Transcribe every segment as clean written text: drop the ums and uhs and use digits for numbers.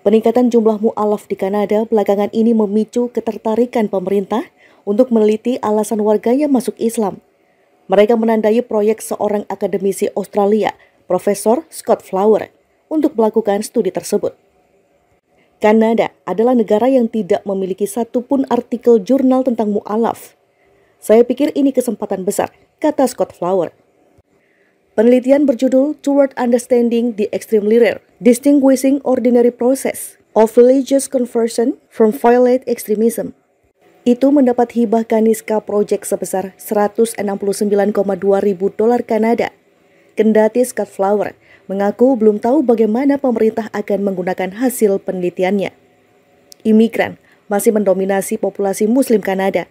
Peningkatan jumlah mu'alaf di Kanada belakangan ini memicu ketertarikan pemerintah untuk meneliti alasan warganya masuk Islam. Mereka menandai proyek seorang akademisi Australia, Profesor Scott Flower, untuk melakukan studi tersebut. Kanada adalah negara yang tidak memiliki satupun artikel jurnal tentang mu'alaf. Saya pikir ini kesempatan besar, kata Scott Flower. Penelitian berjudul Toward Understanding the Extremely Rare, Distinguishing Ordinary Process of Religious Conversion from Violent Extremism. Itu mendapat hibah Kaniska Project sebesar $169,2 ribu Kanada. Kendati Scott Flower mengaku belum tahu bagaimana pemerintah akan menggunakan hasil penelitiannya. Imigran masih mendominasi populasi Muslim Kanada.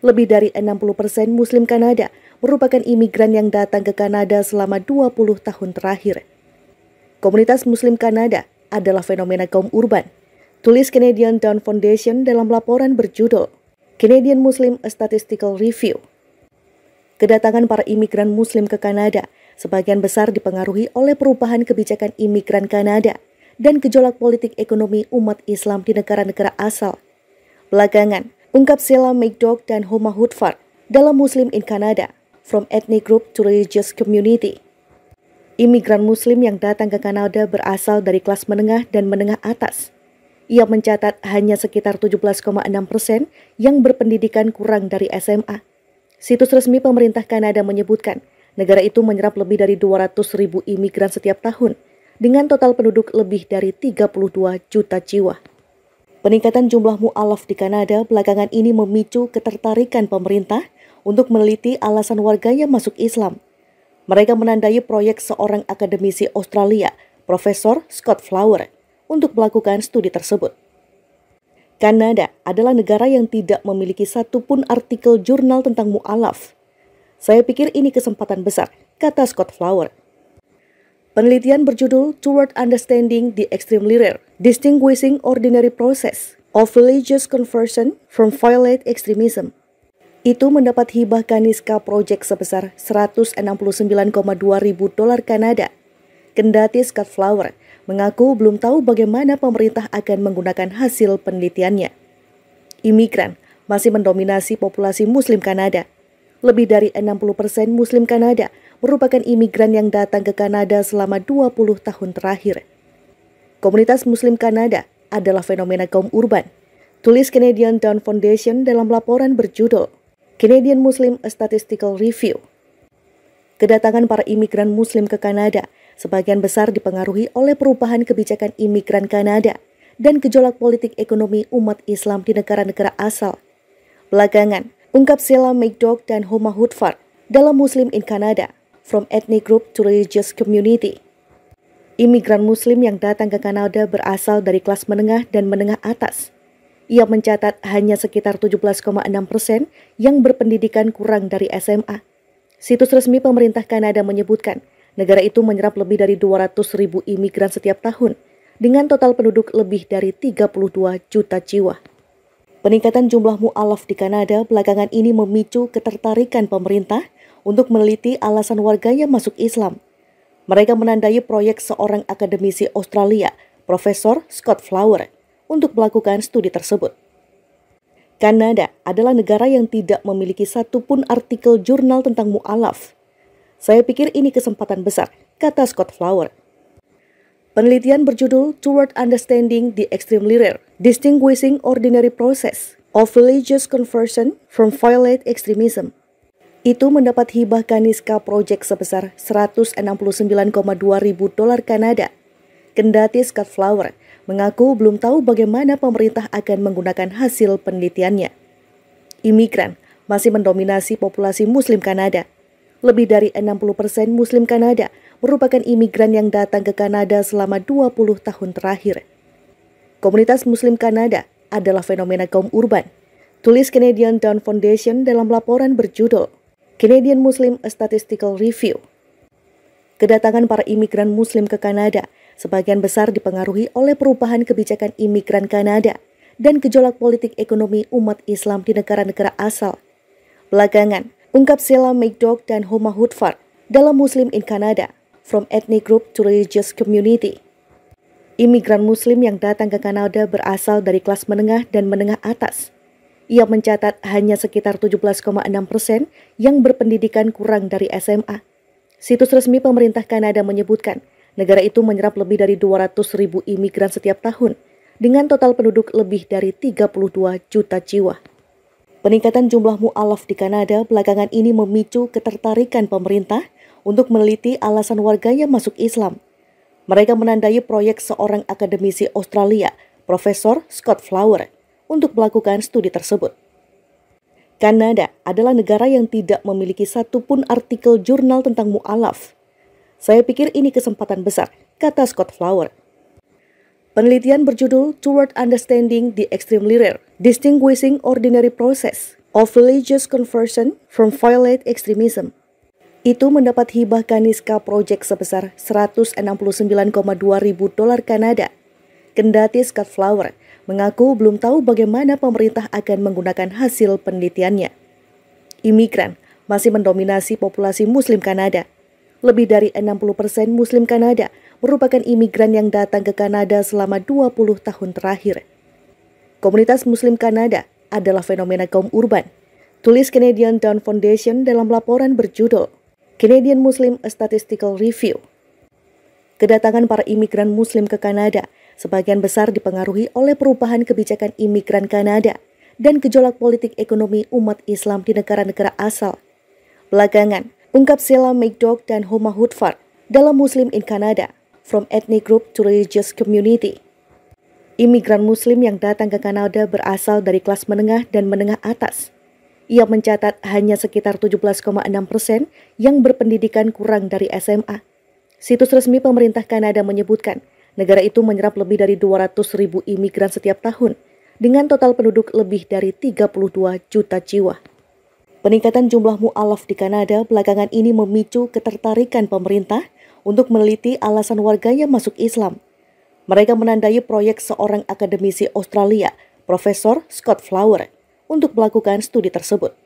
Lebih dari 60% Muslim Kanada merupakan imigran yang datang ke Kanada selama 20 tahun terakhir. Komunitas Muslim Kanada adalah fenomena kaum urban, tulis Canadian Down Foundation dalam laporan berjudul Canadian Muslim A Statistical Review. Kedatangan para imigran Muslim ke Kanada sebagian besar dipengaruhi oleh perubahan kebijakan imigran Kanada dan gejolak politik ekonomi umat Islam di negara-negara asal. Belakangan, ungkap Sheila McDougall dan Homa Hutfar dalam Muslim in Canada, From Ethnic Group to Religious Community. Imigran Muslim yang datang ke Kanada berasal dari kelas menengah dan menengah atas. Ia mencatat hanya sekitar 17,6% yang berpendidikan kurang dari SMA. Situs resmi pemerintah Kanada menyebutkan, negara itu menyerap lebih dari 200.000 imigran setiap tahun, dengan total penduduk lebih dari 32 juta jiwa. Peningkatan jumlah mu'alaf di Kanada belakangan ini memicu ketertarikan pemerintah untuk meneliti alasan warganya masuk Islam. Mereka menandai proyek seorang akademisi Australia, Profesor Scott Flower, untuk melakukan studi tersebut. Kanada adalah negara yang tidak memiliki satupun artikel jurnal tentang mu'alaf. Saya pikir ini kesempatan besar, kata Scott Flower. Penelitian berjudul Toward Understanding the Extremely Rare, Distinguishing Ordinary Process of Religious Conversion from Violent Extremism. Itu mendapat hibah Kaniska Project sebesar $169,2 ribu Kanada. Kendati Scott Flower mengaku belum tahu bagaimana pemerintah akan menggunakan hasil penelitiannya. Imigran masih mendominasi populasi Muslim Kanada. Lebih dari 60% Muslim Kanada merupakan imigran yang datang ke Kanada selama 20 tahun terakhir. Komunitas Muslim Kanada adalah fenomena kaum urban, tulis Canadian Down Foundation dalam laporan berjudul Canadian Muslim A Statistical Review. Kedatangan para imigran Muslim ke Kanada sebagian besar dipengaruhi oleh perubahan kebijakan imigran Kanada dan gejolak politik ekonomi umat Islam di negara-negara asal. Belakangan, ungkap Sheila McDougall dan Homa Hutfar dalam Muslim in Canada, From Ethnic Group to Religious Community. Imigran Muslim yang datang ke Kanada berasal dari kelas menengah dan menengah atas. Ia mencatat hanya sekitar 17,6% yang berpendidikan kurang dari SMA. Situs resmi pemerintah Kanada menyebutkan, negara itu menyerap lebih dari 200.000 imigran setiap tahun, dengan total penduduk lebih dari 32 juta jiwa. Peningkatan jumlah mu'alaf di Kanada belakangan ini memicu ketertarikan pemerintah untuk meneliti alasan warganya masuk Islam. Mereka menandai proyek seorang akademisi Australia, Profesor Scott Flower, untuk melakukan studi tersebut. Kanada adalah negara yang tidak memiliki satupun artikel jurnal tentang mu'alaf. Saya pikir ini kesempatan besar, kata Scott Flower. Penelitian berjudul Toward Understanding the Extremely Rare, Distinguishing Ordinary Process of Religious Conversion from Violent Extremism. Itu mendapat hibah Kaniska Project sebesar $169,2 ribu Kanada. Kendati Scott Flower mengaku belum tahu bagaimana pemerintah akan menggunakan hasil penelitiannya. Imigran masih mendominasi populasi Muslim Kanada. Lebih dari 60% Muslim Kanada merupakan imigran yang datang ke Kanada selama 20 tahun terakhir. Komunitas Muslim Kanada adalah fenomena kaum urban, tulis Canadian Down Foundation dalam laporan berjudul Canadian Muslim A Statistical Review. Kedatangan para imigran Muslim ke Kanada sebagian besar dipengaruhi oleh perubahan kebijakan imigran Kanada dan gejolak politik ekonomi umat Islam di negara-negara asal. Belakangan, ungkap Sheila McDougall dan Homa Hutfar dalam Muslim in Canada, From Ethnic Group to Religious Community. Imigran Muslim yang datang ke Kanada berasal dari kelas menengah dan menengah atas. Ia mencatat hanya sekitar 17,6% yang berpendidikan kurang dari SMA. Situs resmi pemerintah Kanada menyebutkan, negara itu menyerap lebih dari 200.000 imigran setiap tahun, dengan total penduduk lebih dari 32 juta jiwa. Peningkatan jumlah mu'alaf di Kanada belakangan ini memicu ketertarikan pemerintah untuk meneliti alasan warganya masuk Islam. Mereka menandai proyek seorang akademisi Australia, Profesor Scott Flower, untuk melakukan studi tersebut. Kanada adalah negara yang tidak memiliki satupun artikel jurnal tentang mu'alaf. Saya pikir ini kesempatan besar, kata Scott Flower. Penelitian berjudul Toward Understanding the Extremely Rare, Distinguishing Ordinary Process of Religious Conversion from Violent Extremism. Itu mendapat hibah Kaniska Project sebesar $169,2 ribu Kanada. Kendati Scott Flower mengaku belum tahu bagaimana pemerintah akan menggunakan hasil penelitiannya. Imigran masih mendominasi populasi Muslim Kanada. Lebih dari 60% Muslim Kanada merupakan imigran yang datang ke Kanada selama 20 tahun terakhir. Komunitas Muslim Kanada adalah fenomena kaum urban, tulis Canadian Down Foundation dalam laporan berjudul Canadian Muslim A Statistical Review. Kedatangan para imigran Muslim ke Kanada sebagian besar dipengaruhi oleh perubahan kebijakan imigran Kanada dan gejolak politik ekonomi umat Islam di negara-negara asal. Belakangan, ungkap Sheila McDougall dan Homa Hudfar dalam Muslim in Canada, From Ethnic Group to Religious Community. Imigran Muslim yang datang ke Kanada berasal dari kelas menengah dan menengah atas. Ia mencatat hanya sekitar 17,6% yang berpendidikan kurang dari SMA. Situs resmi pemerintah Kanada menyebutkan, negara itu menyerap lebih dari 200.000 imigran setiap tahun, dengan total penduduk lebih dari 32 juta jiwa. Peningkatan jumlah mu'alaf di Kanada belakangan ini memicu ketertarikan pemerintah untuk meneliti alasan warganya masuk Islam. Mereka menandai proyek seorang akademisi Australia, Profesor Scott Flower, untuk melakukan studi tersebut.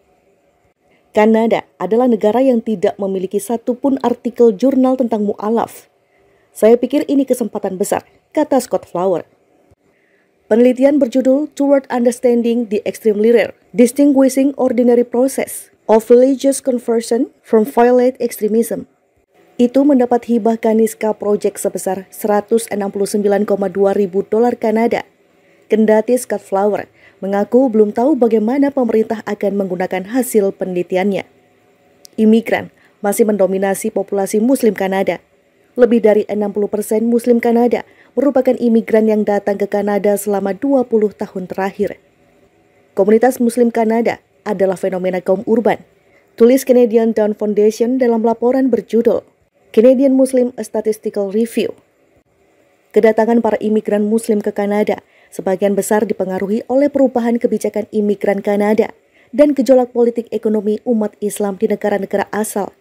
Kanada adalah negara yang tidak memiliki satupun artikel jurnal tentang mu'alaf. Saya pikir ini kesempatan besar, kata Scott Flower. Penelitian berjudul Toward Understanding the Extremely Rare, Distinguishing Ordinary Process of Religious Conversion from Violent Extremism. Itu mendapat hibah Kaniska Project sebesar $169,2 ribu Kanada. Kendati Scott Flower mengaku belum tahu bagaimana pemerintah akan menggunakan hasil penelitiannya. Imigran masih mendominasi populasi Muslim Kanada. Lebih dari 60% Muslim Kanada merupakan imigran yang datang ke Kanada selama 20 tahun terakhir. Komunitas Muslim Kanada adalah fenomena kaum urban, tulis Canadian Down Foundation dalam laporan berjudul Canadian Muslim A Statistical Review. Kedatangan para imigran Muslim ke Kanada sebagian besar dipengaruhi oleh perubahan kebijakan imigran Kanada dan gejolak politik ekonomi umat Islam di negara-negara asal.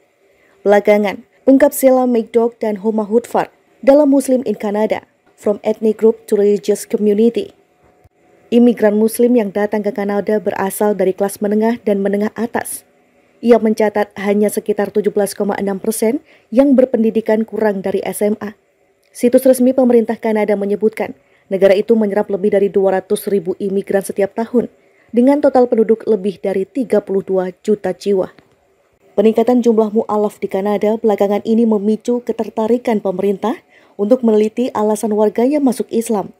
Belakangan, ungkap Sheila McDougall dan Homa Hudfar dalam Muslim in Canada, From Ethnic Group to Religious Community. Imigran Muslim yang datang ke Kanada berasal dari kelas menengah dan menengah atas. Ia mencatat hanya sekitar 17,6% yang berpendidikan kurang dari SMA. Situs resmi pemerintah Kanada menyebutkan, negara itu menyerap lebih dari 200.000 imigran setiap tahun, dengan total penduduk lebih dari 32 juta jiwa. Peningkatan jumlah mu'alaf di Kanada belakangan ini memicu ketertarikan pemerintah untuk meneliti alasan warganya masuk Islam.